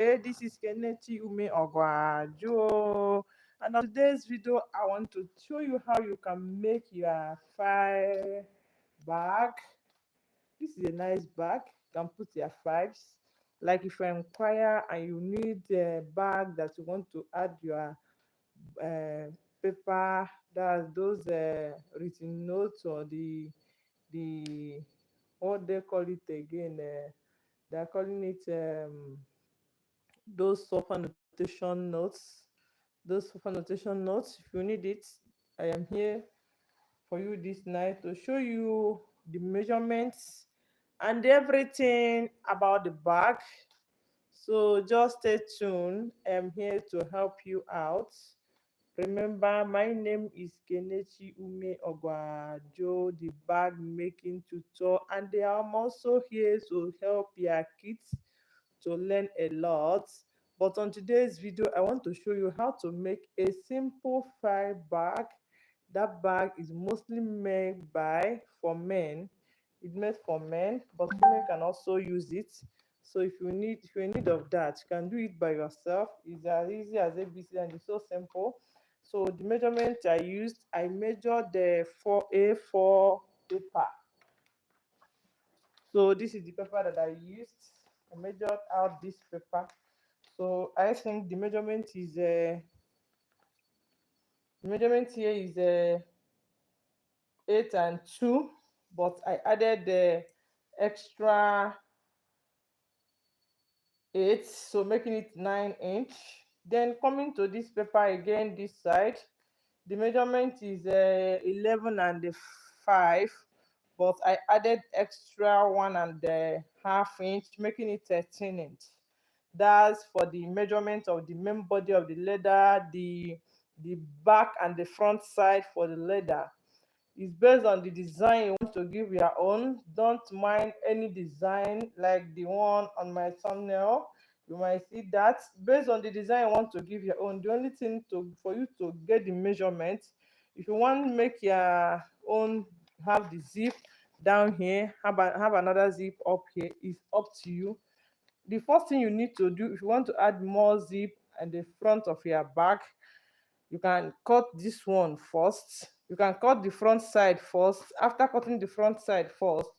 This is Kenichi Ume Ogwajo, and on today's video, I want to show you how you can make your file bag. This is a nice bag. You can put your files. Like if you inquire and you need a bag that you want to add your paper, that's those written notes or the what they call it again. They're calling it those soft annotation notes. Those soft annotation notes. If you need it, I am here for you this night to show you the measurements and everything about the bag. So just stay tuned. I am here to help you out. Remember, my name is Kenichi Ume Ogwajo, the bag making tutor, and I am also here to help your kids to learn a lot. But on today's video, I want to show you how to make a simple file bag. That bag is mostly made by for men. It's made for men, but women can also use it. So if you're in need of that, you can do it by yourself. It's as easy as ABC and it's so simple. So the measurement I used, I measured the 4A4 paper. So this is the paper that I used. I measured out this paper. So I think the measurement here is 8 and 2, but I added the extra 8, so making it 9 inch. Then coming to this paper again, this side, the measurement is 11 and 5, but I added extra 1.5 inch, making it 13 inch. That's for the measurement of the main body of the leather, the back and the front side for the leather. It's based on the design you want to give your own. Don't mind any design like the one on my thumbnail. You might see that based on the design you want to give your own. The only thing to for you to get the measurement, if you want to make your own, have the zip down here, have another zip up here, is up to you. The first thing you need to do if you want to add more zip at the front of your bag, you can cut this one first. You can cut the front side first. After cutting the front side first,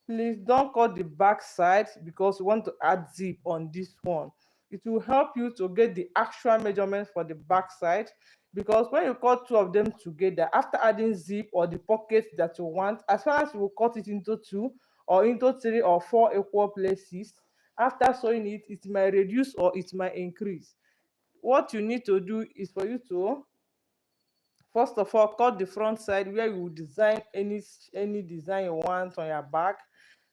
please don't cut the back side because you want to add zip on this one. It will help you to get the actual measurement for the back side, because when you cut two of them together after adding zip or the pocket that you want, as far as you will cut it into two or into three or four equal places, after sewing it, it might reduce or it might increase. What you need to do is for you to first of all cut the front side where you design any design you want on your bag.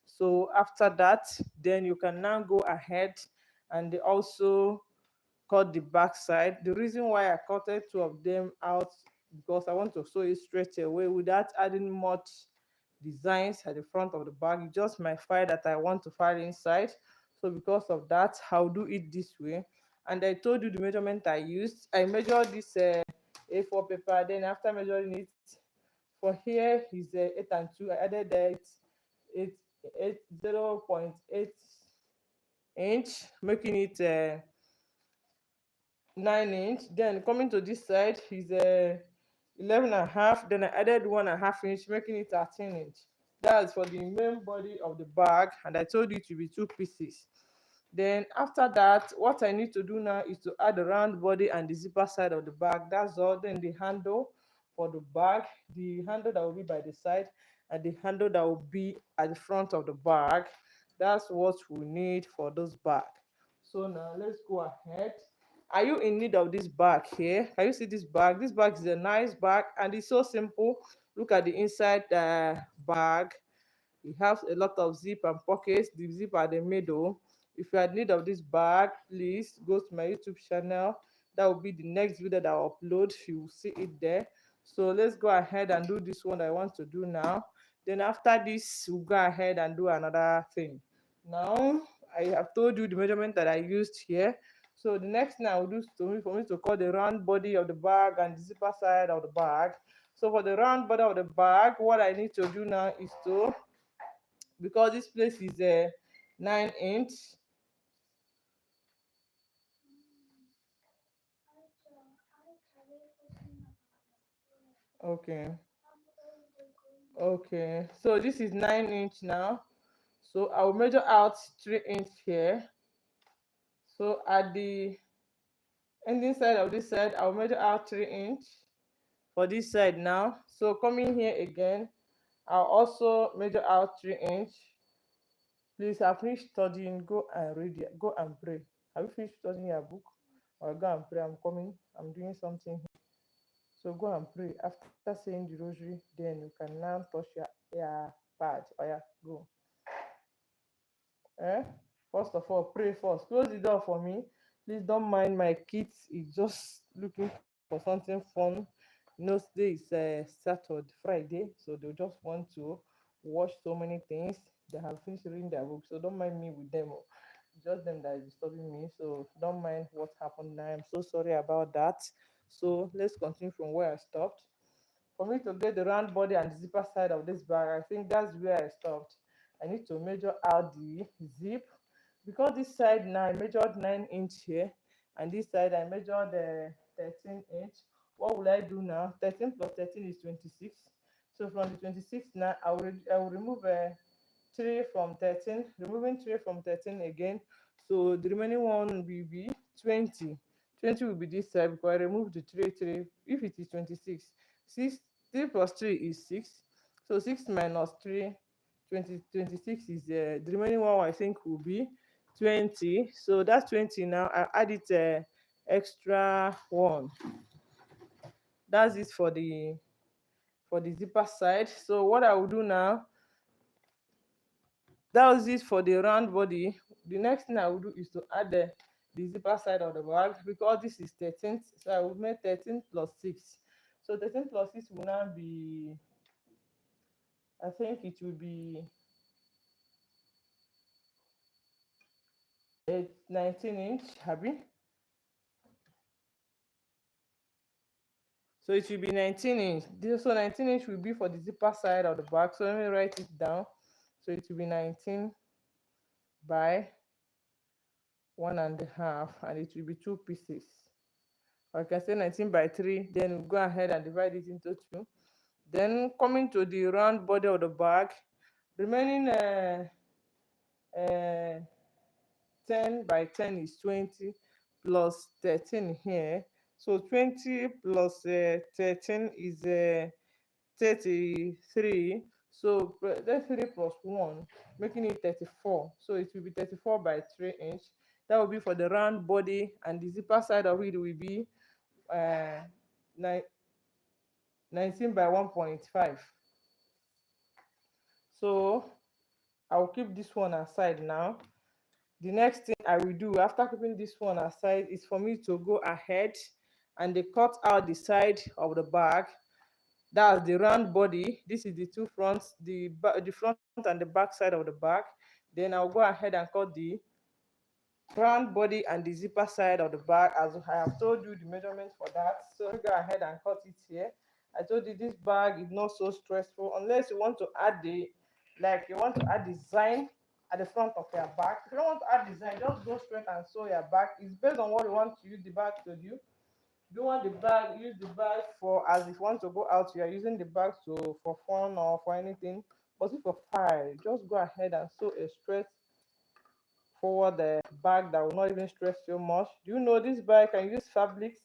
So after that, then you can now go ahead and also cut the back side. The reason why I cutted two of them out, because I want to sew it straight away without adding much designs at the front of the bag. It's just my file that I want to file inside. So because of that, I'll do it this way. And I told you the measurement I used. I measured this A4 paper. Then after measuring it, for here is 8 and 2. I added that 0.8 inch, making it 9 inch. Then coming to this side is 11 and 1/2. Then I added 1.5 inch, making it 13 inch. That's for the main body of the bag, and I told you it will be two pieces. Then after that, what I need to do now is to add the round body and the zipper side of the bag. That's all. Then the handle for the bag, the handle that will be by the side, and the handle that will be at the front of the bag. That's what we need for those bag. So now let's go ahead. Are you in need of this bag here? Can you see this bag? This bag is a nice bag and it's so simple. Look at the inside bag. It has a lot of zip and pockets. The zip at the middle. If you are in need of this bag, please go to my YouTube channel. That will be the next video that I'll upload. You will see it there. So let's go ahead and do this one that I want to do now. Then after this, we'll go ahead and do another thing. Now, I have told you the measurement that I used here. So the next thing I will do is for me to cut the round body of the bag and the zipper side of the bag. So for the round body of the bag, what I need to do now is to, because this place is a 9 inch, Okay. Okay. So this is 9 inch now. So I will measure out 3 inch here. So at the ending side of this side, I'll measure out 3 inch for this side now. So coming here again, I'll also measure out 3 inch. Please, I've finished studying. Go and read. Go and pray. Have you finished studying your book? Or go and pray. I'm coming. I'm doing something. So go and pray. After saying the rosary, then you can now touch your pad. Oh yeah, go. Eh? First of all, pray first. Close the door for me. Please don't mind my kids. It's just looking for something fun. Today is Saturday, Friday, so they just want to watch so many things. They have finished reading their book, so don't mind me with them. Oh. It's just them that is disturbing me, so don't mind what happened now. I'm so sorry about that. So let's continue from where I stopped. For me to get the round body and the zipper side of this bag, I think that's where I stopped. I need to measure out the zip, because this side now I measured 9 inch here, and this side I measured 13 inch. What will I do now? 13 plus 13 is 26. So from the 26 now, I will remove 3 from 13, removing 3 from 13 again. So the remaining one will be 20. 20 will be this side because I removed the 3. If it is 26, 6, 3 plus 3 is 6. So 6 minus 3, 20, 26 is the remaining one I think will be 20. So that's 20 now. I add it extra one. That's it for the zipper side. So what I will do now, that was it for the round body. The next thing I will do is to add the zipper side of the bag, because this is 13th. So I will make 13 plus 6. So 13 plus 6 will now be, I think it will be 19 inch, happy. So it will be 19 inch. So 19 inch will be for the zipper side of the bag. So let me write it down. So it will be 19 by 1.5, and it will be 2 pieces. Or I can say 19 by 3. Then we'll go ahead and divide it into 2. Then coming to the round body of the bag, remaining uh, 10 by 10 is 20 plus 13 here. So 20 plus 13 is 33. So that's 3 plus 1, making it 34. So it will be 34 by 3 inch. That will be for the round body, and the zipper side of it will be uh, 19 by 1.5. So I'll keep this one aside now. The next thing I will do after keeping this one aside is for me to go ahead and they cut out the side of the bag. That's the round body. This is the two fronts, the front and the back side of the bag. Then I'll go ahead and cut the front body and the zipper side of the bag, as I have told you the measurements for that. So go ahead and cut it here. I told you this bag is not so stressful unless you want to add you want to add design at the front of your bag. If you don't want to add design, just go straight and sew your bag. It's based on what you want to use the bag to do. You want the bag, use the bag for, as if you want to go out, you are using the bag to for fun or for anything. But if for fire, just go ahead and sew a straight forward the bag that will not even stress you much. Do you know this bag can use fabrics?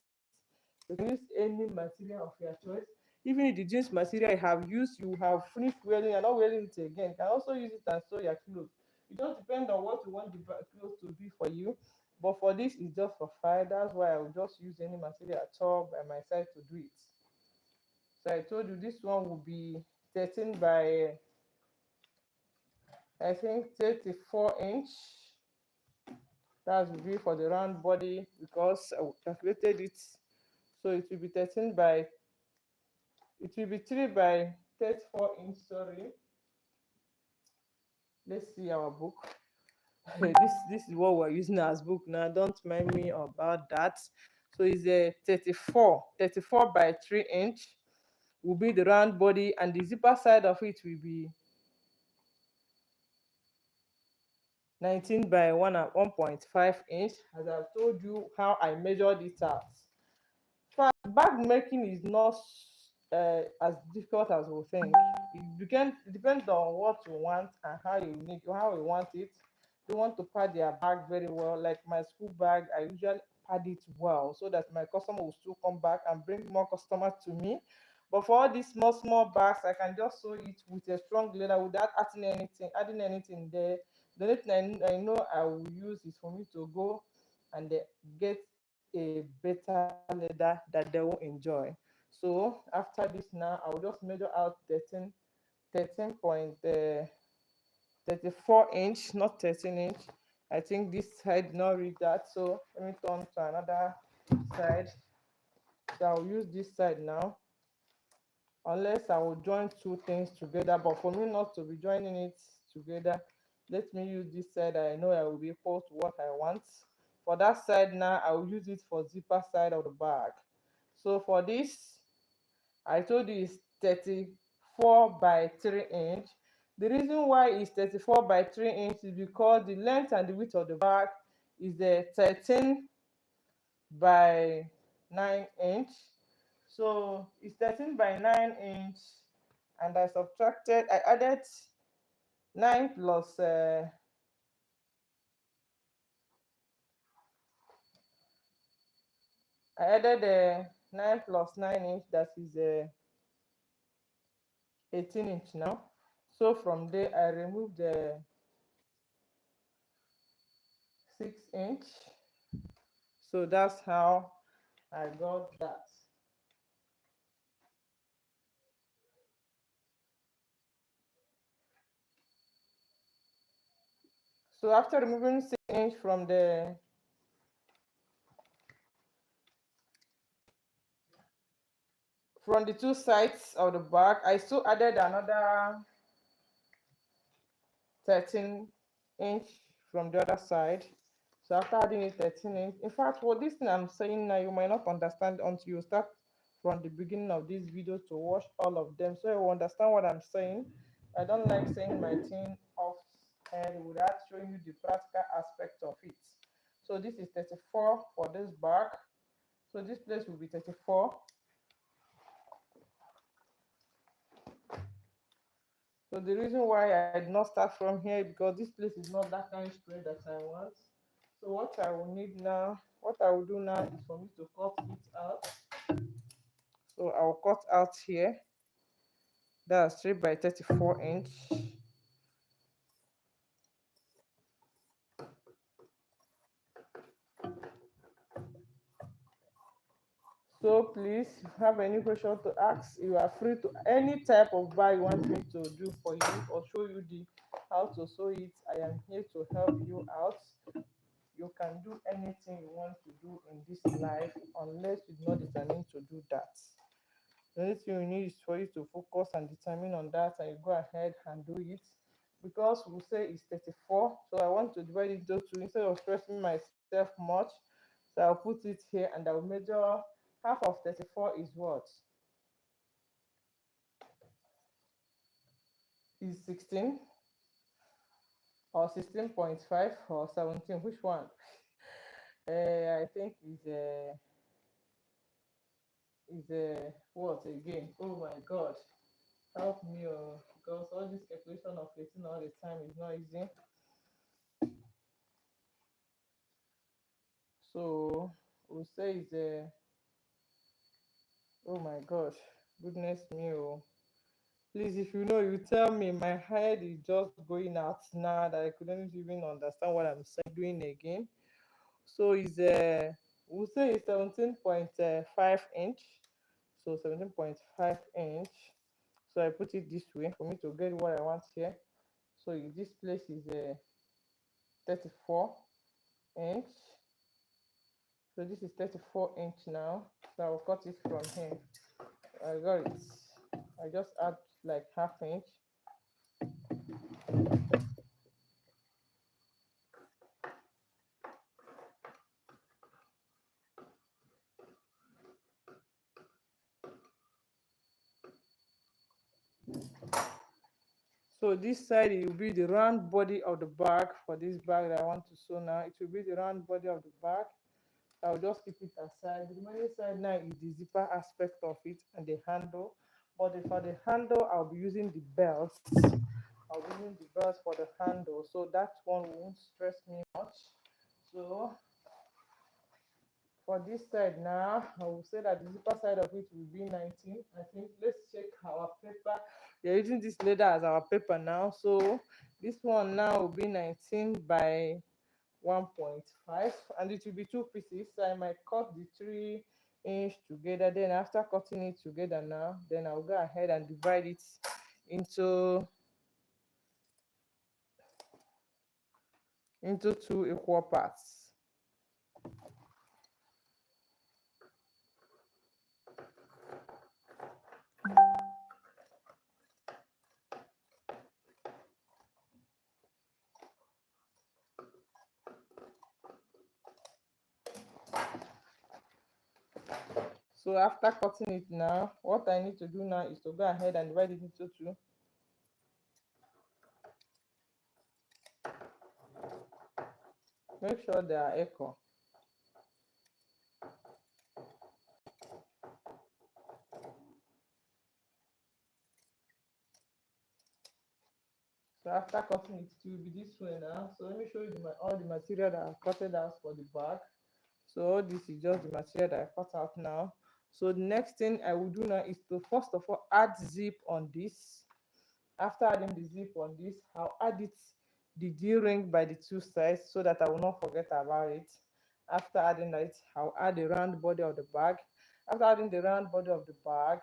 You can use any material of your choice. Even if the jeans material you have used, you have finished wearing, you're not wearing it again. You can also use it and sew your clothes. It just depends on what you want the clothes to be for you. But for this, it's just for fire. That's why I will just use any material at all by my side to do it. So I told you this one will be 13 by I think 34 inch. That's will be for the round body, because I calculated it. So it will be 13 by, it will be 3 by 34 inch. Sorry. Let's see our book. This is what we're using as book now. Don't mind me about that. So it's a 34 by 3 inch will be the round body, and the zipper side of it will be 19 by 1 and 1.5 inch, as I've told you how I measured it out. bag making is not as difficult as we think. It depends on what you want and how you want it. You want to pad your bag very well. Like my school bag, I usually pad it well so that my customer will still come back and bring more customers to me. But for all these small bags, I can just sew it with a strong leather without adding anything there. The only thing I know I will use is for me to go and get a better leather that they will enjoy. So after this now, I'll just measure out 13.34 inch, not 13 inch. I think this side not read that, so let me turn to another side. So I'll use this side now, unless I will join two things together. But for me not to be joining it together, let me use this side. I know I will be equal to what I want. For that side now, I will use it for zipper side of the bag. So for this, I told you it's 34 by 3 inch. The reason why it's 34 by 3 inch is because the length and the width of the bag is 13 by 9 inch. So it's 13 by 9 inch, and I added 9 plus I added 9 plus 9 inch, that is 18 inch now. So from there I removed the 6 inch. So that's how I got that. So after removing 6 inch from the two sides of the back, I still added another 13 inch from the other side. So after adding it 13 inch, in fact, for this thing I'm saying now, you might not understand until you start from the beginning of this video to watch all of them, so you understand what I'm saying. I don't like saying my thing off and without showing you the practical aspect of it. So this is 34 for this back. So this place will be 34. So the reason why I did not start from here, because this place is not that kind of square that I want. So what I will do now is for me to cut it out. So I will cut out here. That's 3 by 34 inch. So please, if you have any question to ask, you are free to any type of bag you want me to do for you or show you the how to sew it. I am here to help you out. You can do anything you want to do in this life, unless you're not determined to do that. The only thing you need is for you to focus and determine on that, and you go ahead and do it. Because we say it's 34, so I want to divide it into two instead of stressing myself much. So I'll put it here and I'll measure half of 34 is what? Is 16 or 16.5 or 17? Which one? I think is what again? Oh my god. Help me, because all this calculation of 18 all the time is not easy. So we'll say it's oh my gosh, goodness me, oh. Please, if you know, you tell me. My head is just going out now that I couldn't even understand what I'm saying doing again. So it's we'll say it's 17.5 inch. So 17.5 inch. So I put it this way for me to get what I want here. So this place is 34 inch. So this is 34 inch now. So I'll cut it from here. I got it. I just add like half inch. So this side, it will be the round body of the bag. For this bag that I want to sew now, it will be the round body of the bag. I'll just keep it aside. The remaining side now is the zipper aspect of it and the handle. But for the handle, I'll be using the belts. I'll be using the belts for the handle, so that one won't stress me much. So for this side now, I will say that the zipper side of it will be 19. I think let's check our paper. We're using this leather as our paper now. So this one now will be 19 by 1.5, and it will be two pieces. So I might cut the 3 inch together. Then after cutting it together now, then I'll go ahead and divide it into two equal parts. So after cutting it now, what I need to do now is to go ahead and divide it into two. Make sure they are equal. So after cutting it, it will be this way now. So let me show you all the material that I cutted out for the bag. So this is just the material that I cut out now. So the next thing I will do now is to first of all add zip on this. After adding the zip on this, I'll add it the D-ring by the two sides so that I will not forget about it. After adding that, I'll add the round body of the bag. After adding the round body of the bag,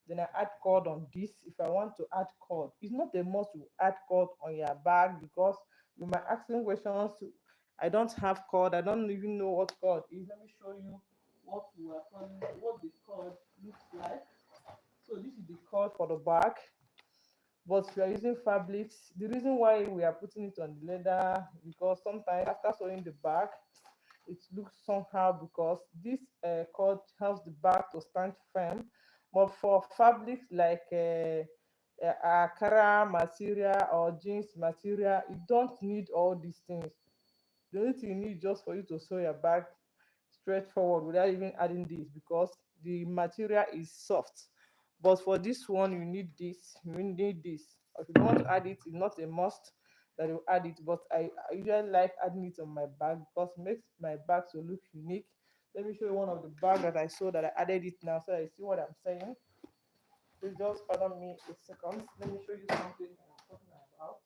then I add cord on this. If I want to add cord, it's not a must to add cord on your bag, because you might ask me questions. I don't have cord. I don't even know what cord is. Let me show you what we are calling, what the cord looks like. So this is the cord for the bag, but we are using fabrics. The reason why we are putting it on the leather, because sometimes after sewing the bag, it looks somehow, because this cord helps the bag to stand firm. But for fabrics like Akara material or jeans material, you don't need all these things. The only thing you need just for you to sew your bag straightforward without even adding this, because the material is soft. But for this one, you need this, you need this. If you don't want to add it, it's not a must that you add it, but I usually like adding it on my bag because it makes my bag to look unique. Let me show you one of the bag that I saw that I added it now so that you see what I'm saying. Please just pardon me a second. Let me show you something I'm talking about.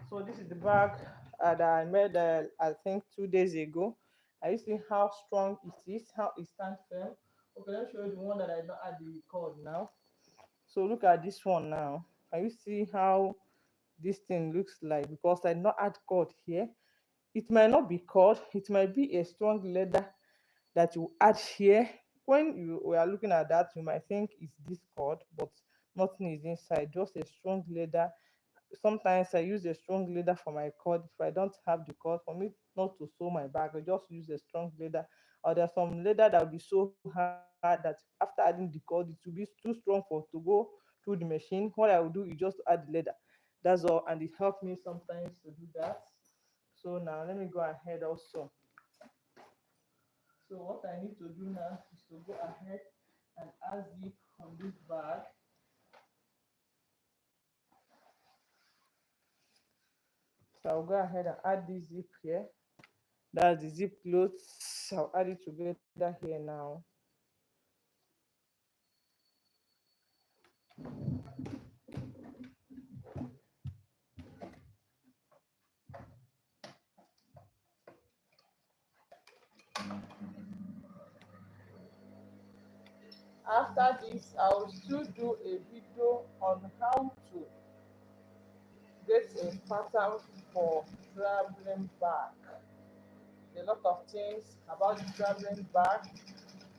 So this is the bag that I made, I think 2 days ago. Are you see how strong it is, how it stands firm? Okay, let's show you the one that I don't add the cord now. So look at this one now. Can you see how this thing looks like? Because I did not add cord here. It might not be cord, it might be a strong leather that you add here. When you are looking at that, you might think it's this cord, but nothing is inside, just a strong leather. Sometimes I use a strong leather for my cord. If I don't have the cord, for me not to sew my bag, I just use a strong leather. Or there's some leather that will be so hard that after adding the cord, it will be too strong for to go through the machine. What I will do is just add the leather. That's all, and it helps me sometimes to do that. So now let me go ahead also. So what I need to do now is to go ahead and add zip on this bag. So I'll go ahead and add this zip here. That's the zip clothes. I'll add it together here now. After this, I will still do a video on how to get a pattern for traveling bag. A lot of things about the traveling bag.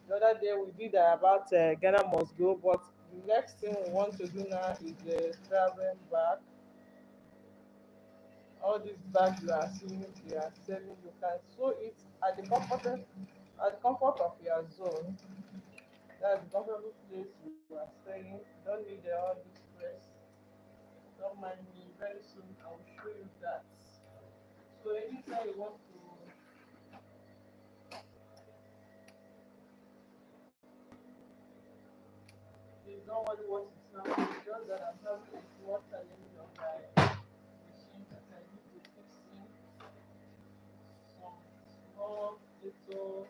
The other day we did about Ghana must go, but the next thing we want to do now is the traveling bag. All these bags you are seeing, you are selling, you can sew it at the comfort of your zone. That's the comfortable place you are staying. Don't need all this stress. Don't mind me. Very soon I will show you that. So anytime you want to, please don't worry what is happening. Just that I'm having a small challenge on my machine that I need to fixing some small little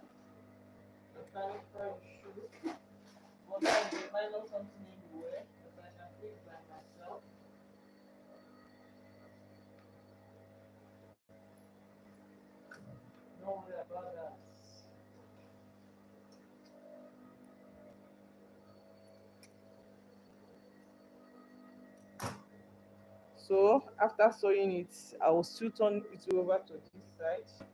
mechanical issue. But that's a minor something anywhere that I can fix by myself. Don't worry about that. So after sewing it, I will still turn it over to this side.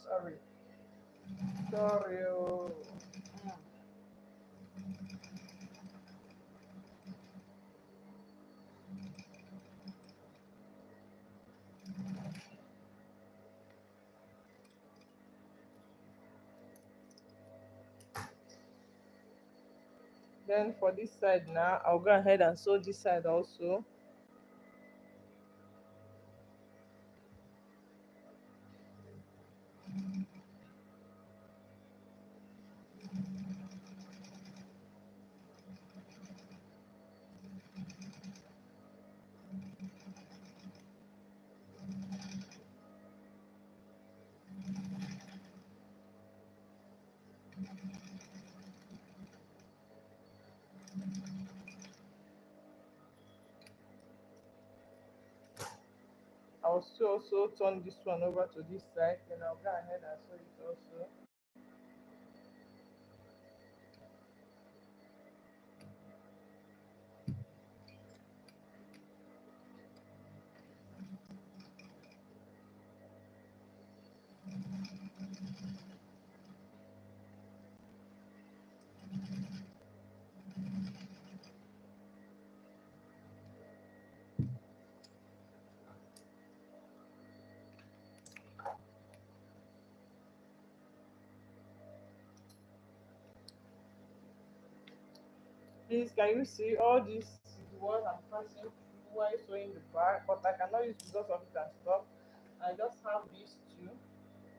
Sorry. Sorry. Oh. Mm. Then for this side now, I'll go ahead and sew this side also. I'll still also turn this one over to this side. Then I'll go ahead and sew it also. Please, can you see all this is what I'm passing through while sewing the bag, but I cannot use because of it and stuff. I just have these two.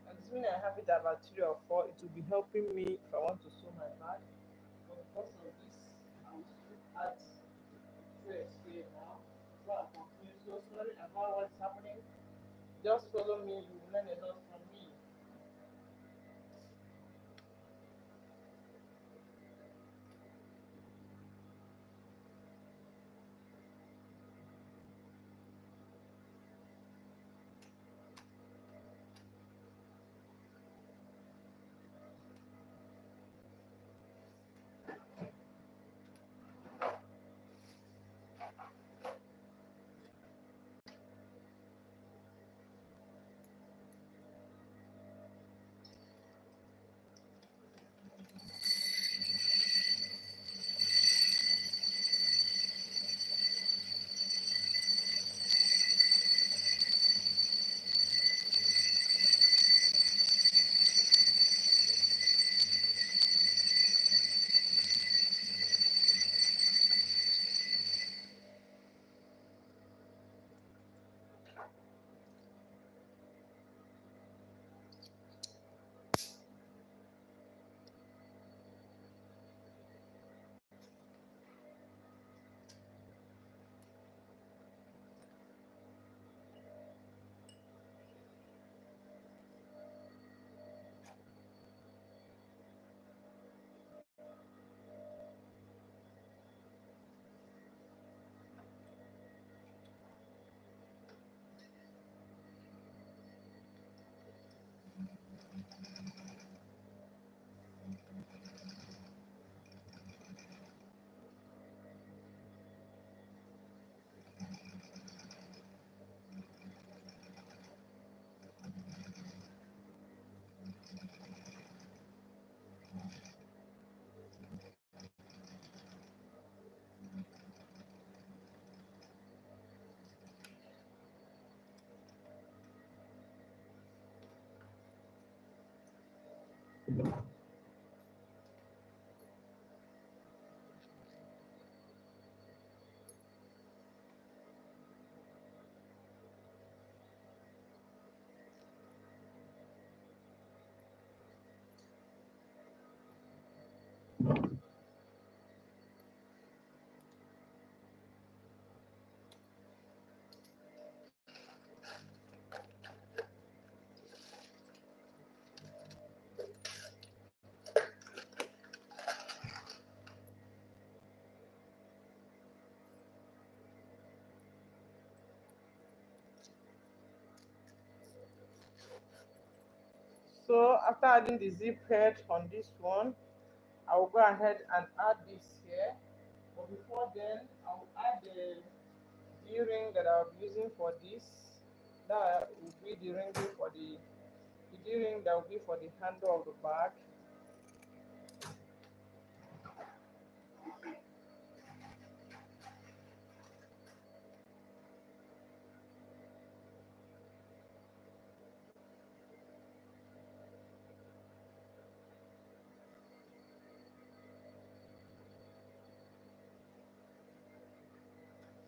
And this means I have it about three or four. It will be helping me if I want to sew my bag. But because of this, I will still add two here now. So I continue. So sorry about what's happening. Just follow me, you will learn a lot from me. So after adding the zip head on this one, I will go ahead and add this here. But before then, I will add the D-ring that I'll be using for this. That will be the ring for the D-ring that will be for the handle of the bag.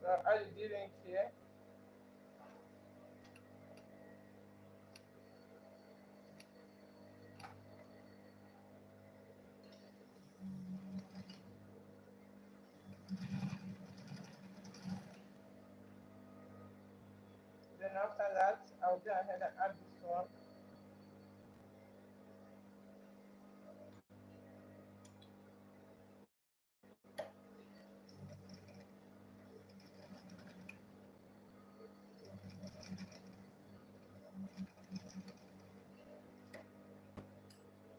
So I'll add the D-ring here. Then after that, I'll go ahead and add this one.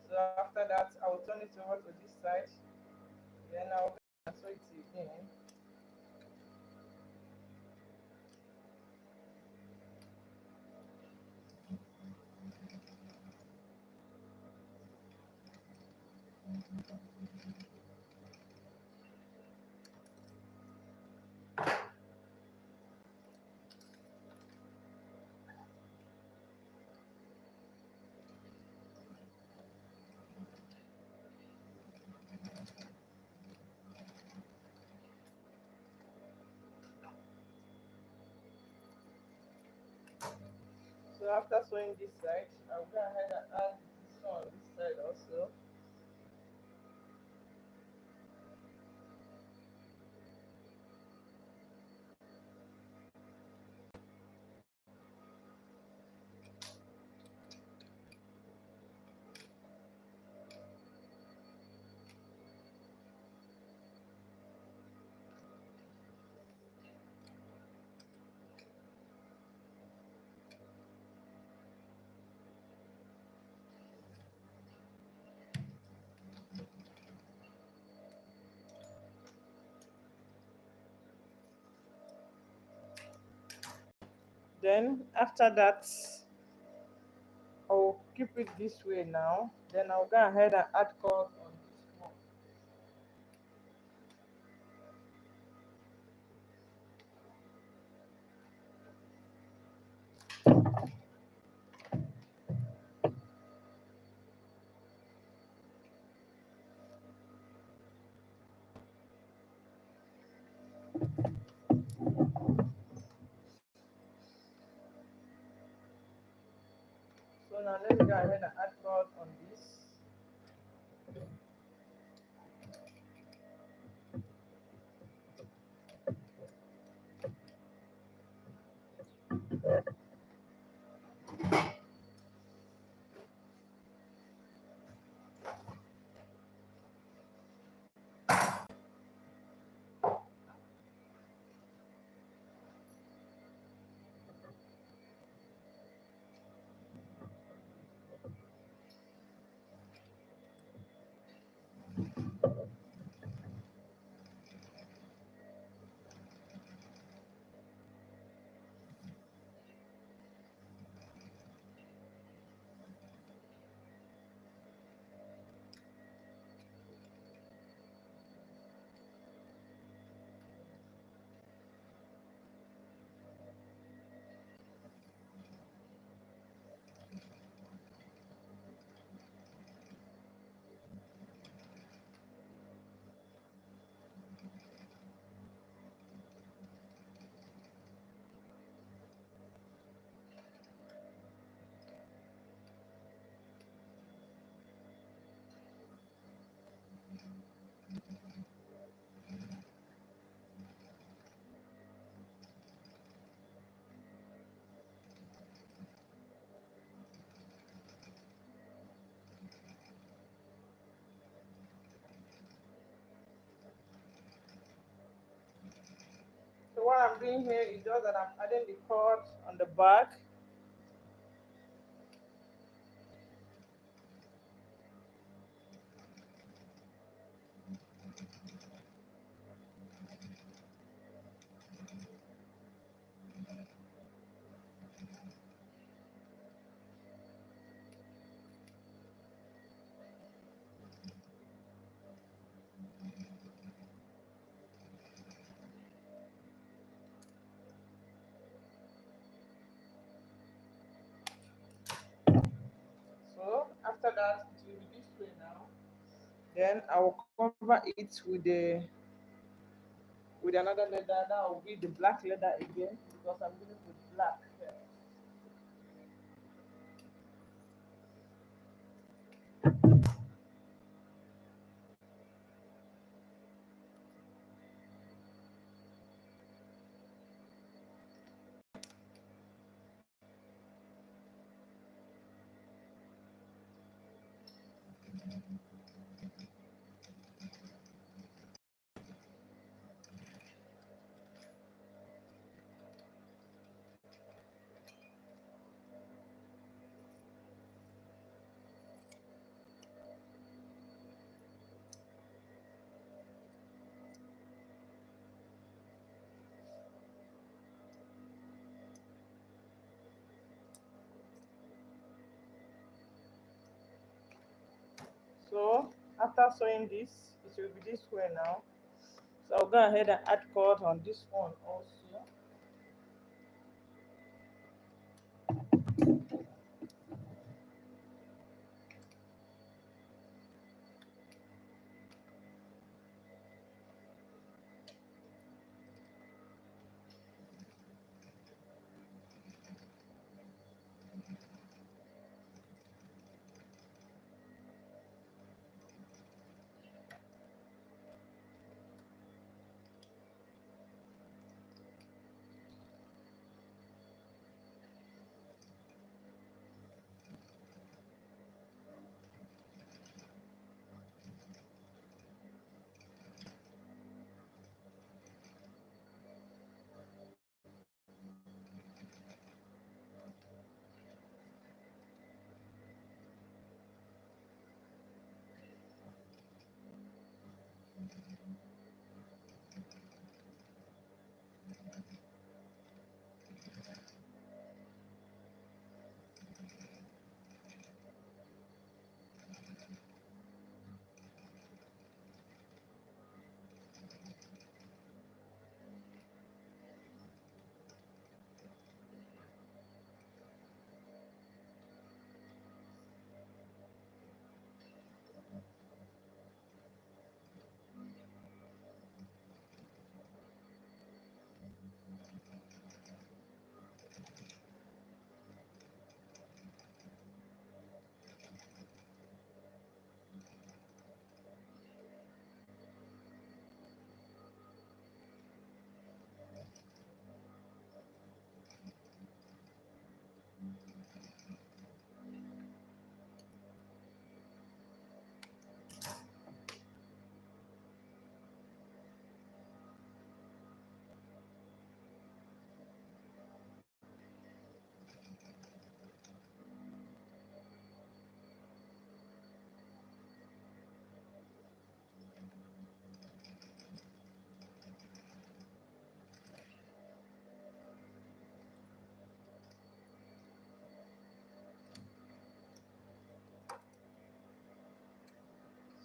So after that, I'll turn it over to this side. Then I'll transfer it again. So after sewing this side, I'll go ahead and add this one on this side also. Then after that, I'll keep it this way now. Then I'll go ahead and add curls on this one. So now let me go ahead and add curls on this. I'm doing here is just that I'm adding the cord on the back. So after that, it will be this way now. Then I will cover it with another leather. That will be the black leather again because I'm doing it with black. Here. So after sewing this, it will be this way now. So I'll go ahead and add cord on this one also.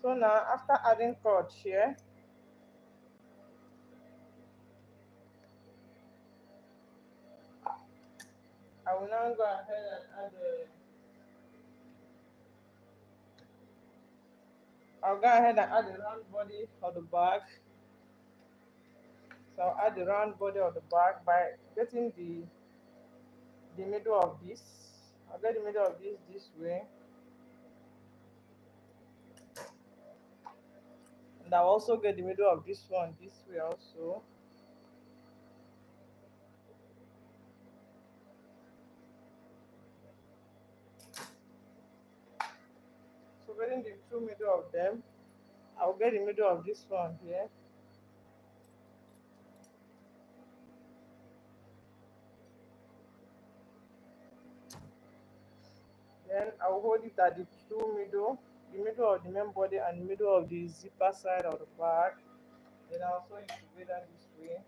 So now after adding cord here, I will now go ahead and add the I'll go ahead and add the round body of the bag. So I'll add the round body of the bag by getting the middle of this. I'll get the middle of this way. And I'll also get the middle of this one this way also. So getting the true middle of them, I'll get the middle of this one here. I'll hold it at the two middle, the middle of the main body and the middle of the zipper side of the bag. Then I'll sew it together this way.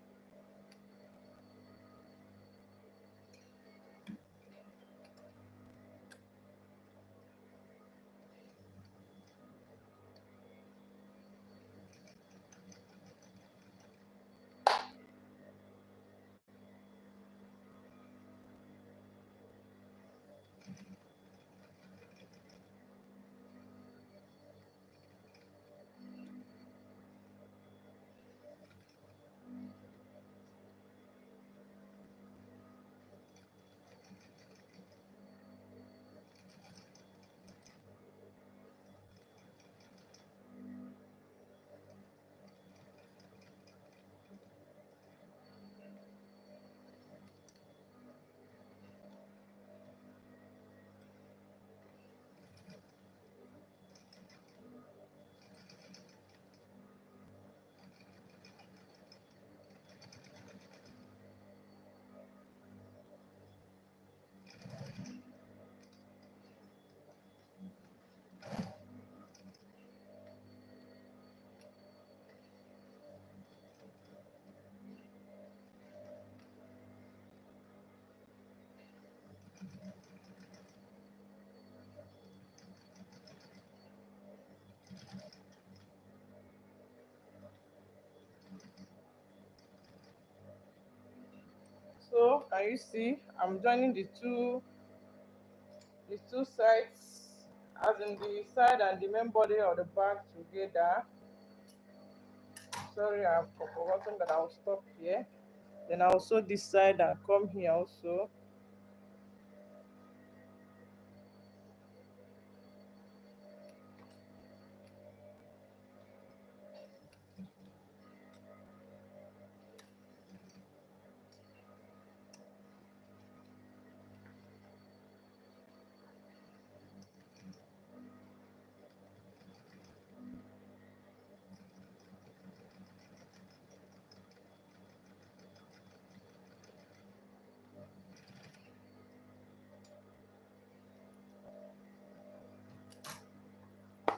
So can you see I'm joining the two sides, as in the side and the main body of the bag together. Sorry, I've forgotten that I'll stop here. Then I'll sew this side and come here also.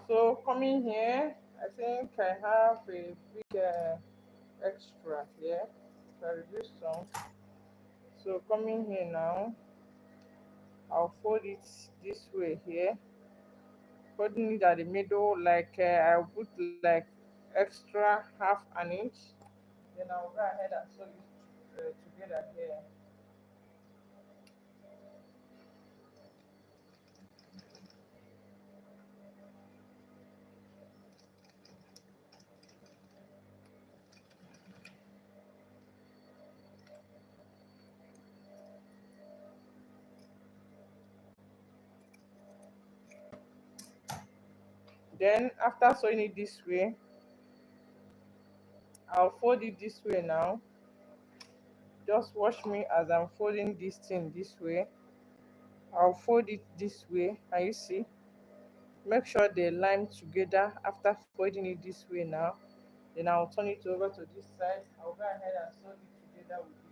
So coming here, I think I have a big extra here. So I reduce some. So coming here now, I'll fold it this way here, holding it at the middle, like I'll put like extra half an inch. Then I'll go ahead and sew it together here. Then after sewing it this way, I'll fold it this way now. Just watch me as I'm folding this thing this way. I'll fold it this way. Can you see? Make sure they line together after folding it this way now. Then I'll turn it over to this side. I'll go ahead and sew it together with this.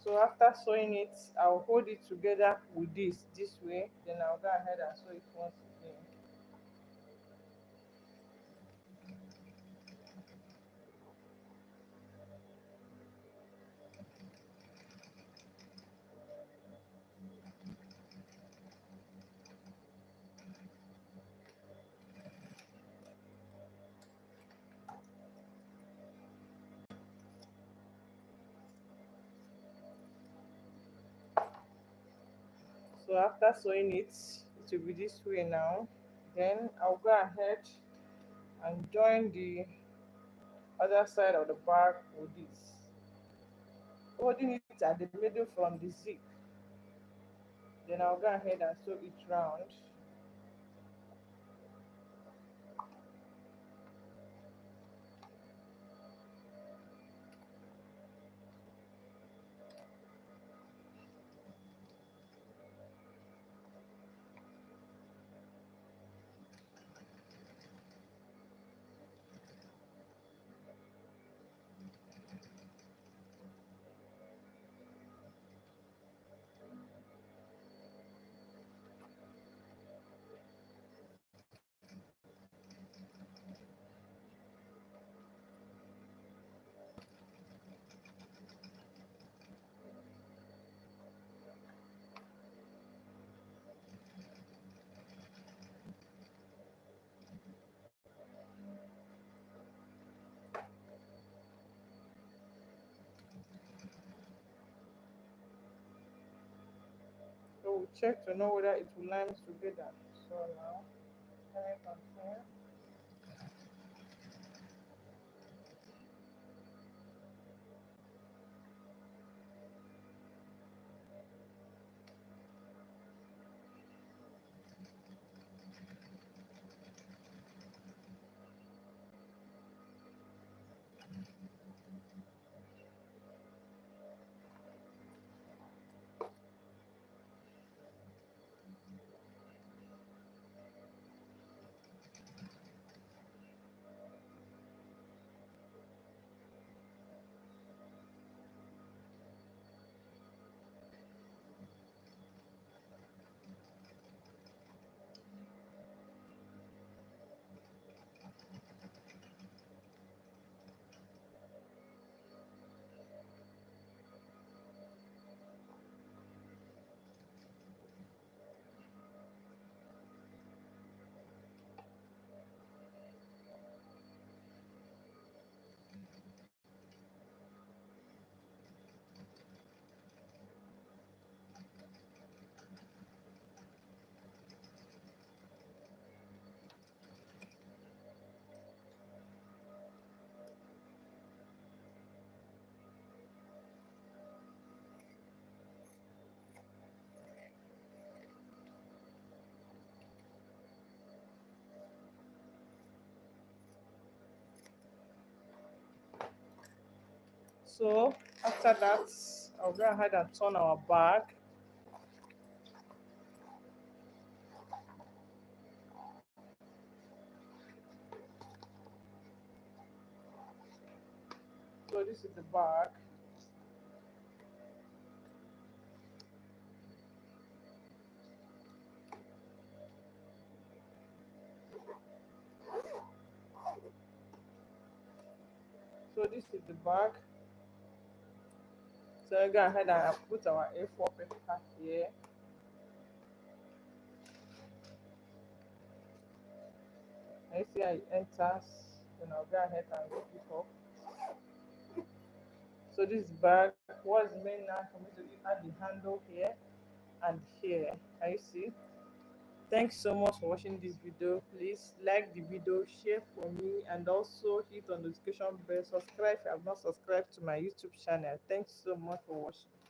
So after sewing it, I'll hold it together with this way. Then I'll go ahead and sew it once again. So after sewing it, it will be this way now. Then I'll go ahead and join the other side of the bag with this, holding it at the middle from the zip. Then I'll go ahead and sew it round. So we'll check to know whether it will line together. So now, can I continue? So after that, I'll go ahead and turn our back. So this is the back. So this is the back. So I go ahead and put our A4 paper here. And you see how it enters. Then I'll go ahead and zip it up. So this bag, what's main now for me to add the handle here and here. Can you see? Thanks so much for watching this video. Please like the video, share for me, and also hit on the notification bell. Subscribe if you have not subscribed to my YouTube channel. Thanks so much for watching.